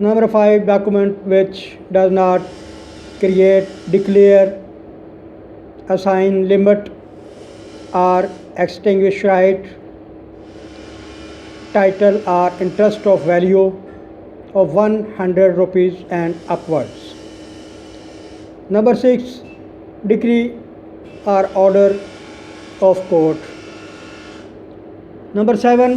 Number 5 document which does not create, declare, assign, limit or extinguish right, title or interest of value of 100 rupees and upwards. Number 6 decree or order of court. Number 7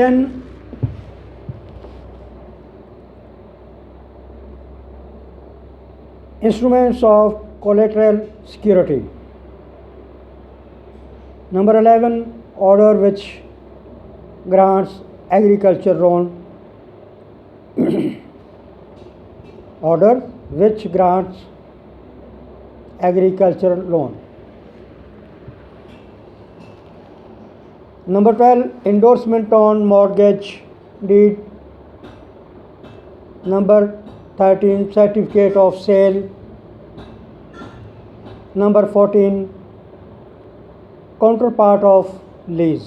10 instruments of collateral security. Number 11 order which grants agriculture loan order which grants agricultural loan. Number 12 endorsement on mortgage deed. Number 13 certificate of sale. Number 14 counterpart of lease.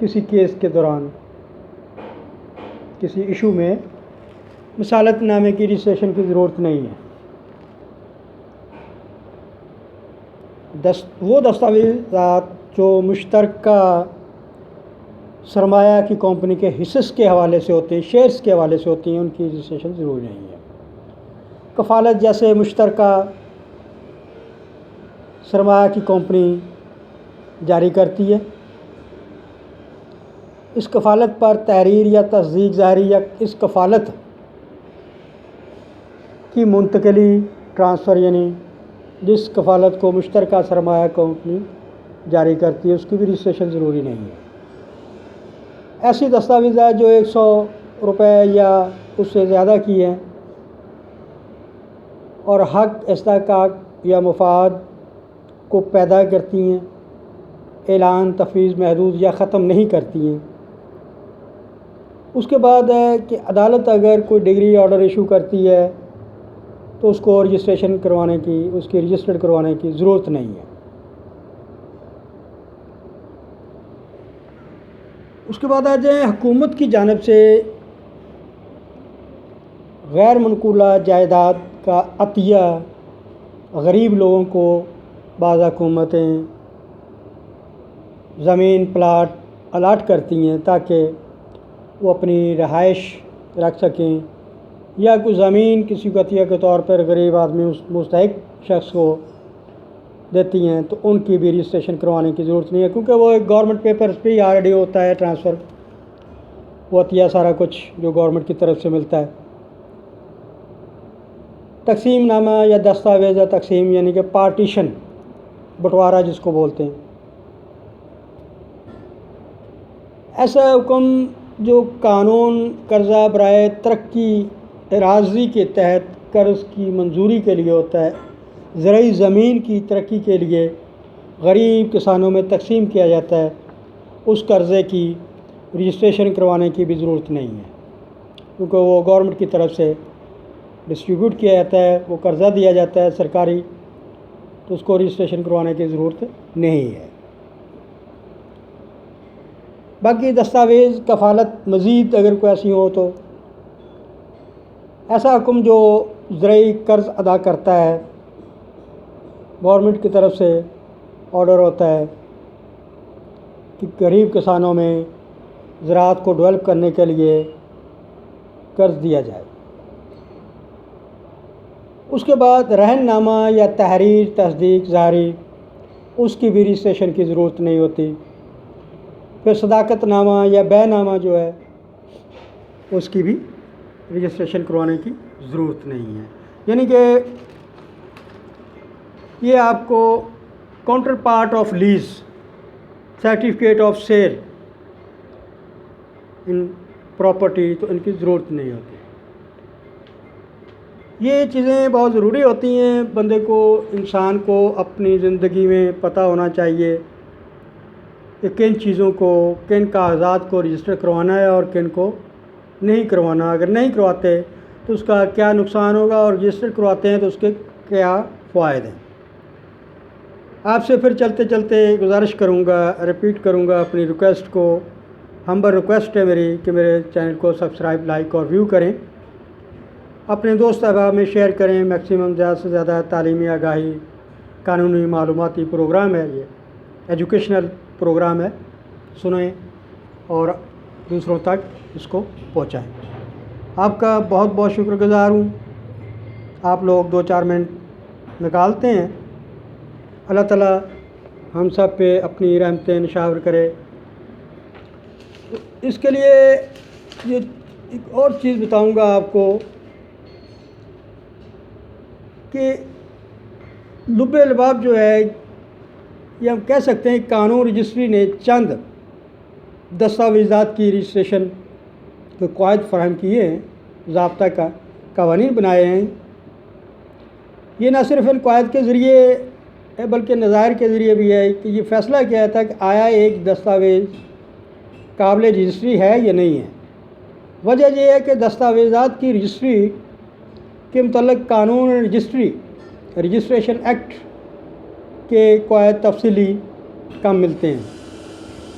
کسی case کے دوران کسی issue میں مصالحت نامے کی registration کی ضرورت نہیں ہے۔ وہ دستاویزات جو مشترکہ سرمایہ کی کمپنی کے حصص کے حوالے سے ہوتے ہیں، شیئرز کے حوالے سے ہوتی ہیں، ان کی رجسٹریشن ضروری نہیں ہے۔ کفالت جیسے مشترکہ سرمایہ کی کمپنی جاری کرتی ہے، اس کفالت پر تحریر یا تصدیق ظاہری یا اس کفالت کی منتقلی ٹرانسفر، یعنی جس کفالت کو مشترکہ سرمایہ کمپنی جاری کرتی ہے اس کی بھی رجسٹریشن ضروری نہیں ہے۔ ایسی دستاویزات جو 100 روپے یا اس سے زیادہ کی ہیں اور حق استحقاق یا مفاد کو پیدا کرتی ہیں، اعلان تفویض محدود یا ختم نہیں کرتی ہیں۔ اس کے بعد ہے کہ عدالت اگر کوئی ڈگری آرڈر ایشو کرتی ہے تو اس کو رجسٹریشن کروانے کی، اس کی رجسٹرڈ کروانے کی ضرورت نہیں ہے۔ اس کے بعد آ جائیں حکومت کی جانب سے غیر منقولہ جائیداد کا عطیہ غریب لوگوں کو بعض حکومتیں زمین پلاٹ الاٹ کرتی ہیں تاکہ وہ اپنی رہائش رکھ سکیں، یا کوئی زمین کسی کو عطیہ کے طور پر غریب آدمی اس مستحق شخص کو دیتی ہیں تو ان کی بھی رجسٹریشن کروانے کی ضرورت نہیں ہے، کیونکہ وہ ایک گورنمنٹ پیپرز پہ ہی آلریڈی ہوتا ہے ٹرانسفر، وہ عطیہ سارا کچھ جو گورنمنٹ کی طرف سے ملتا ہے۔ تقسیم نامہ یا دستاویز تقسیم یعنی کہ پارٹیشن، بٹوارہ جس کو بولتے ہیں، ایسا حکم جو قانون قرضہ برائے ترقی اراضی کے تحت قرض کی منظوری کے لیے ہوتا ہے، زرعی زمین کی ترقی کے لیے غریب کسانوں میں تقسیم کیا جاتا ہے، اس قرضے کی رجسٹریشن کروانے کی بھی ضرورت نہیں ہے، کیونکہ وہ گورنمنٹ کی طرف سے ڈسٹریبیوٹ کیا جاتا ہے، وہ قرضہ دیا جاتا ہے سرکاری، تو اس کو رجسٹریشن کروانے کی ضرورت نہیں ہے۔ باقی دستاویز کفالت مزید اگر کوئی ایسی ہو تو ایسا حکم جو زرعی قرض ادا کرتا ہے، گورنمنٹ کی طرف سے آرڈر ہوتا ہے کہ غریب کسانوں میں زراعت کو ڈیولپ کرنے کے لیے قرض دیا جائے۔ اس کے بعد رہن نامہ یا تحریر تصدیق ظاہری، اس کی بھی رجسٹریشن کی ضرورت نہیں ہوتی۔ پھر صداقت نامہ یا بے نامہ جو ہے اس کی بھی رجسٹریشن کروانے کی ضرورت نہیں ہے، یعنی کہ یہ آپ کو counter part of lease, certificate of sale in property, تو ان کی ضرورت نہیں ہوتی۔ یہ چیزیں بہت ضروری ہوتی ہیں، بندے کو، انسان کو اپنی زندگی میں پتہ ہونا چاہیے کہ کن چیزوں کو، کن کاغذات کو رجسٹر کروانا ہے اور کن کو نہیں کروانا۔ اگر نہیں کرواتے تو اس کا کیا نقصان ہوگا، اور رجسٹر کرواتے ہیں تو اس کے کیا فوائد ہیں۔ آپ سے پھر چلتے چلتے گزارش کروں گا، ریپیٹ کروں گا اپنی ریکویسٹ کو، ہمبل ریکویسٹ ہے میری کہ میرے چینل کو سبسکرائب، لائک اور ویو کریں، اپنے دوست احباب میں شیئر کریں۔ میکسیمم زیادہ سے زیادہ تعلیمی آگاہی، قانونی معلوماتی پروگرام ہے، یہ ایجوکیشنل پروگرام ہے، سنیں اور دوسروں تک اس کو پہنچائیں۔ آپ کا بہت بہت شکر گزار ہوں، آپ لوگ 2-4 منٹ نکالتے ہیں۔ اللہ تعالیٰ ہم سب پہ اپنی رحمتیں نشاور کرے۔ اس کے لیے یہ ایک اور چیز بتاؤں گا آپ کو کہ لب لباب جو ہے، یہ ہم کہہ سکتے ہیں قانون رجسٹری نے چند دستاویزات کی رجسٹریشن کے قواعد فراہم کیے ہیں، ضابطہ کا قوانین بنائے ہیں۔ یہ نہ صرف ان قواعد کے ذریعے ہے بلکہ نظائر کے ذریعے بھی ہے کہ یہ فیصلہ کیا تھا کہ آیا ایک دستاویز قابل رجسٹری ہے یا نہیں ہے۔ وجہ یہ ہے کہ دستاویزات کی رجسٹری کے متعلق قانون رجسٹریشن ایکٹ کے قواعد تفصیلی کم ملتے ہیں۔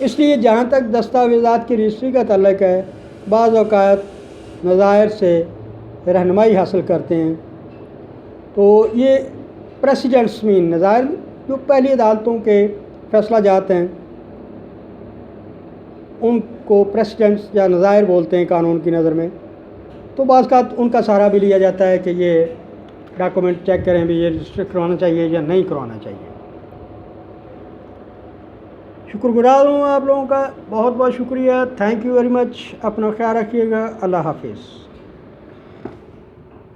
اس لیے جہاں تک دستاویزات کی رجسٹری کا تعلق ہے، بعض اوقات نظائر سے رہنمائی حاصل کرتے ہیں، تو یہ پریسیڈنٹس مین نظائر جو پہلی عدالتوں کے فیصلہ جات ہیں ان کو پریسیڈنٹس یا نظائر بولتے ہیں قانون کی نظر میں، تو بعض اوقات ان کا سہارا بھی لیا جاتا ہے کہ یہ ڈاکومنٹ چیک کریں بھی یہ رجسٹر کروانا چاہیے یا نہیں کروانا چاہیے۔ شکر گزار ہوں آپ لوگوں کا، بہت بہت شکریہ، تھینک یو ویری مچ، اپنا خیال رکھیے گا، اللہ حافظ۔